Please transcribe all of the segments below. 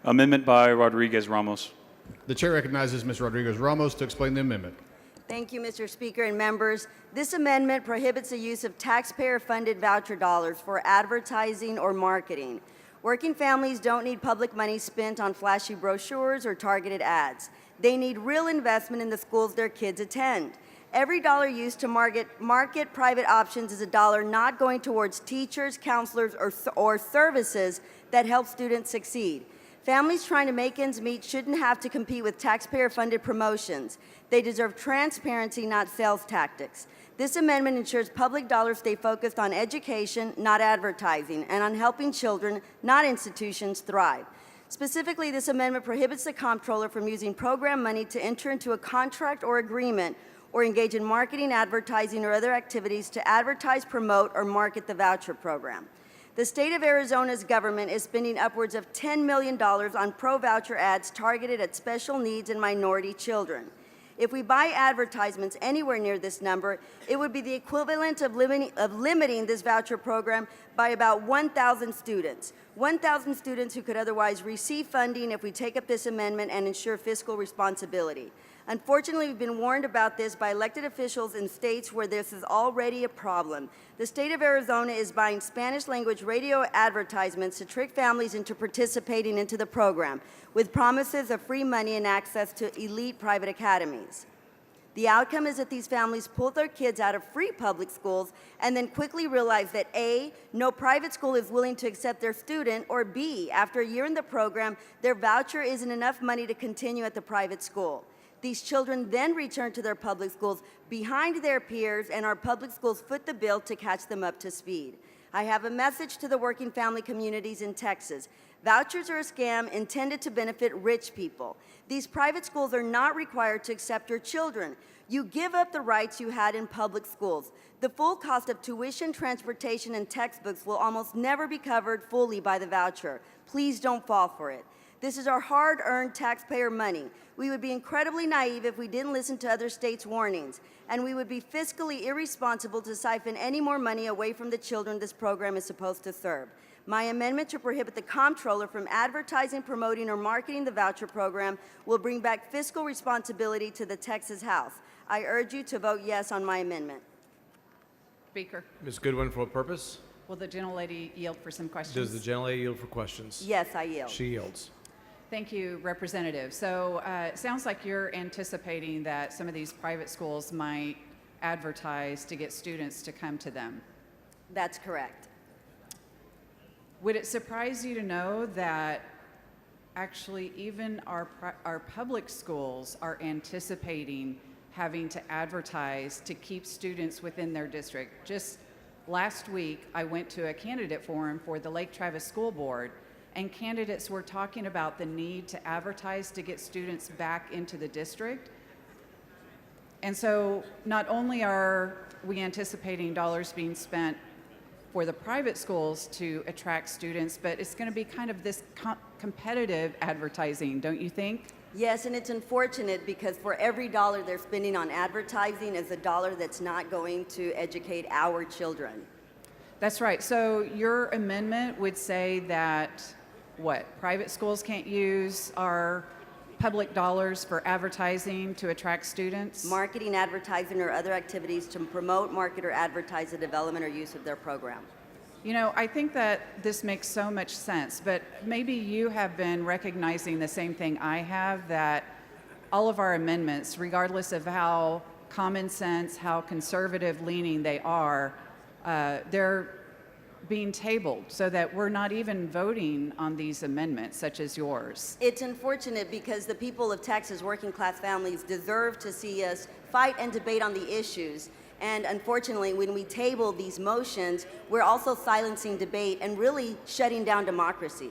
Amendment by Rodriguez Ramos. The chair recognizes Ms. Rodriguez Ramos to explain the amendment. Thank you, Mr. Speaker and members. This amendment prohibits the use of taxpayer-funded voucher dollars for advertising or marketing. Working families don't need public money spent on flashy brochures or targeted ads. They need real investment in the schools their kids attend. Every dollar used to market private options is a dollar not going towards teachers, counselors, or services that help students succeed. Families trying to make ends meet shouldn't have to compete with taxpayer-funded promotions. They deserve transparency, not sales tactics. This amendment ensures public dollars stay focused on education, not advertising, and on helping children, not institutions, thrive. Specifically, this amendment prohibits the comptroller from using program money to enter into a contract or agreement or engage in marketing, advertising, or other activities to advertise, promote, or market the voucher program. The state of Arizona's government is spending upwards of $10 million on pro-voucher ads targeted at special needs and minority children. If we buy advertisements anywhere near this number, it would be the equivalent of limiting this voucher program by about 1,000 students. 1,000 students who could otherwise receive funding if we take up this amendment and ensure fiscal responsibility. Unfortunately, we've been warned about this by elected officials in states where this is already a problem. The state of Arizona is buying Spanish-language radio advertisements to trick families into participating into the program, with promises of free money and access to elite private academies. The outcome is that these families pull their kids out of free public schools and then quickly realize that A, no private school is willing to accept their student, or B, after a year in the program, their voucher isn't enough money to continue at the private school. These children then return to their public schools behind their peers, and our public schools foot the bill to catch them up to speed. I have a message to the working family communities in Texas. Vouchers are a scam intended to benefit rich people. These private schools are not required to accept your children. You give up the rights you had in public schools. The full cost of tuition, transportation, and textbooks will almost never be covered fully by the voucher. Please don't fall for it. This is our hard-earned taxpayer money. We would be incredibly naive if we didn't listen to other states' warnings, and we would be fiscally irresponsible to siphon any more money away from the children this program is supposed to serve. My amendment to prohibit the comptroller from advertising, promoting, or marketing the voucher program will bring back fiscal responsibility to the Texas House. I urge you to vote yes on my amendment. Speaker, Ms. Goodwin, for what purpose? will the gentlelady yield for some questions? Does the gentlelady yield for questions? Yes, I yield. She yields. Thank you, Representative. So it sounds like you're anticipating that some of these private schools might advertise to get students to come to them. That's correct. Would it surprise you to know that actually even our public schools are anticipating having to advertise to keep students within their district? Just last week, I went to a candidate forum for the Lake Travis School Board, and candidates were talking about the need to advertise to get students back into the district. And so not only are we anticipating dollars being spent for the private schools to attract students, but it's going to be kind of this competitive advertising, don't you think? Yes, and it's unfortunate because for every dollar they're spending on advertising is a dollar that's not going to educate our children. That's right. So your amendment would say that, what, private schools can't use our public dollars for advertising to attract students? Marketing, advertising, or other activities to promote, market, or advertise the development or use of their program. You know, I think that this makes so much sense, but maybe you have been recognizing the same thing I have, that all of our amendments, regardless of how common sense, how conservative leaning they are, they're being tabled so that we're not even voting on these amendments such as yours. It's unfortunate because the people of Texas, working class families, deserve to see us fight and debate on the issues. And unfortunately, when we table these motions, we're also silencing debate and really shutting down democracy.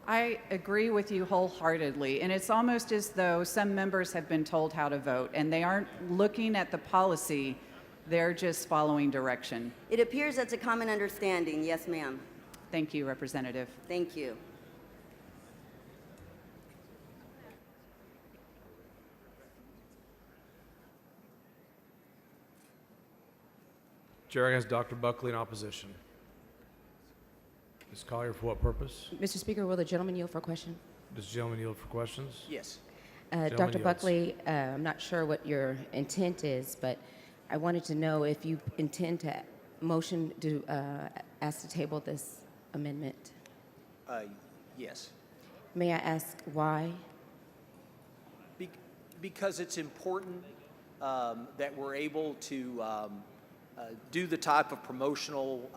I agree with you wholeheartedly, and it's almost as though some members have been told how to vote and they aren't looking at the policy, they're just following direction. It appears that's a common understanding. Yes, ma'am. Thank you, Representative. Thank you. Chair has Dr. Buckley in opposition. Ms. Collier, for what purpose? Mr. Speaker, will the gentleman yield for a question? Does the gentleman yield for questions? Yes. Gentleman Dr. yields. Buckley, I'm not sure what your intent is, but I wanted to know if you intend to motion to ask to table this amendment. Yes. May I ask why? Because it's important that we're able to do the type of promotional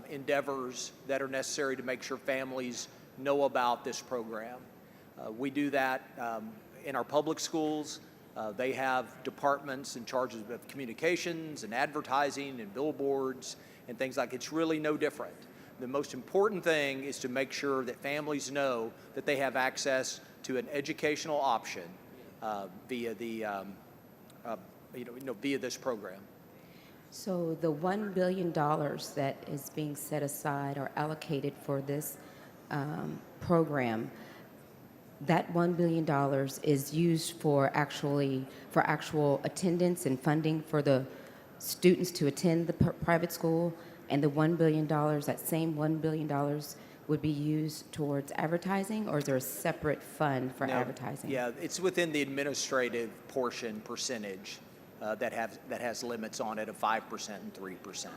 endeavors that are necessary to make sure families know about this program. We do that in our public schools. They have departments in charge of communications and advertising and billboards and things like it's really no different. The most important thing is to make sure that families know that they have access to an educational option via the via this program. So the $1 billion that is being set aside or allocated for this program, that $1 billion is used for actual attendance and funding for the students to attend the private school, and the $1 billion, that same $1 billion would be used towards advertising, or is there a separate fund for No, advertising? Yeah, it's within the administrative portion percentage that has limits on it of 5% and 3%.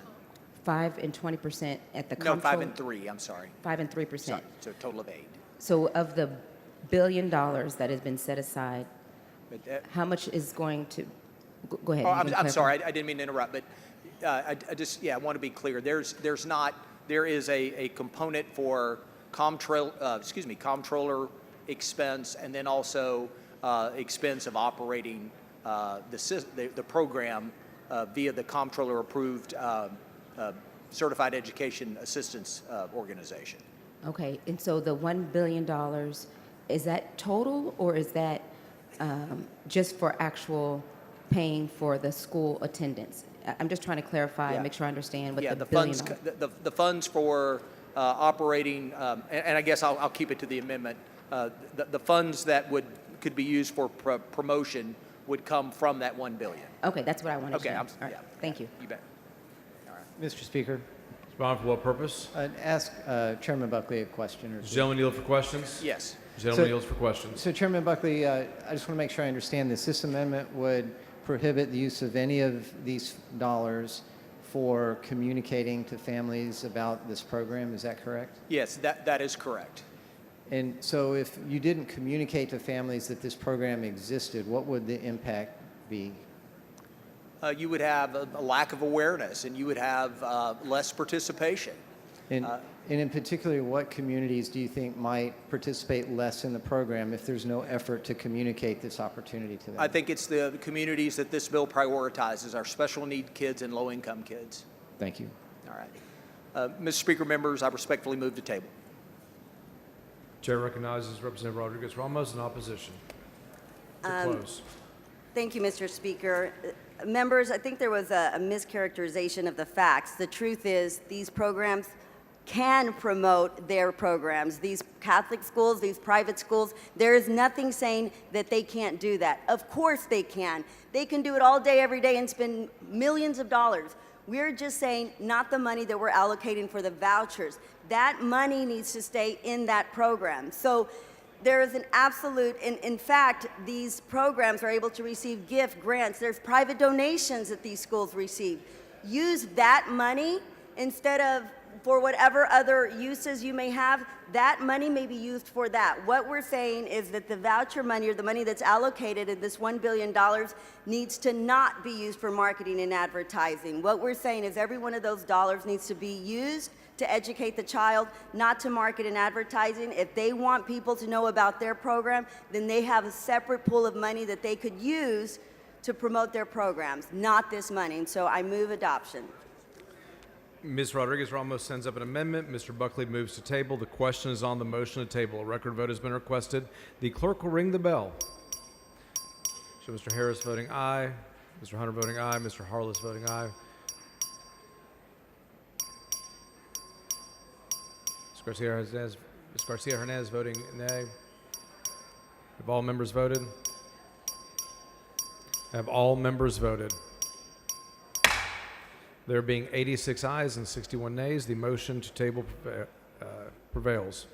5 and 20% at the No, 5 comptroller- and 3. I'm sorry. 5 and 3%. Sorry. So a total of 8. So of the $1 billion that has been set aside, But, how much is going to, go ahead. oh, you I'm can clarify. sorry. I didn't mean to interrupt, but I want to be clear. There is a component for comptroller expense, and then also expense of operating the program via the comptroller approved certified education assistance organization. Okay, and so the $1 billion, is that total, or is that just for actual paying for the school attendance? I'm just trying to clarify and Yeah. make sure I understand what Yeah, the the billion funds, dollars. the funds for operating, and I guess I'll keep it to the amendment. The funds that could be used for promotion would come from that $1 billion. Okay, that's what I wanted to Okay, know. I'm, All right, yeah, thank you. You bet. Mr. Speaker, Respond for what purpose? ask Chairman Buckley a question or Does the two. gentleman yield for questions? Yes. Gentleman So- yields for questions. So Chairman Buckley, I just want to make sure I understand this. This amendment would prohibit the use of any of these dollars for communicating to families about this program. Is that correct? Yes, that is correct. And so if you didn't communicate to families that this program existed, what would the impact be? You would have a lack of awareness, and you would have less participation. And in particular, what communities do you think might participate less in the program if there's no effort to communicate this opportunity to them? I think it's the communities that this bill prioritizes, our special need kids and low-income kids. Thank you. All right. Mr. Speaker, members, I respectfully move to table. Chair recognizes Representative Rodriguez Ramos in opposition. To close. Thank you, Mr. Speaker. Members, I think there was a mischaracterization of the facts. The truth is these programs can promote their programs. These Catholic schools, these private schools, there is nothing saying that they can't do that. Of course they can. They can do it all day, every day, and spend millions of dollars. We're just saying not the money that we're allocating for the vouchers. That money needs to stay in that program. So there is an absolute, in fact, these programs are able to receive gift grants. There's private donations that these schools receive. Use that money instead of for whatever other uses you may have. That money may be used for that. What we're saying is that the voucher money, or the money that's allocated in this $1 billion, needs to not be used for marketing and advertising. What we're saying is every one of those dollars needs to be used to educate the child, not to market and advertising. If they want people to know about their program, then they have a separate pool of money that they could use to promote their programs, not this money. And so I move adoption. Ms. Rodriguez Ramos sends up an amendment. Mr. Buckley moves to table. The question is on the motion to table. A record vote has been requested. The clerk will ring the bell. So Mr. Harris voting aye, Mr. Hunter voting aye, Mr. Harless voting aye. Ms. Garcia Hernandez voting nay. Have all members voted? Have all members voted? There being 86 ayes and 61 nays, the motion to table prevails.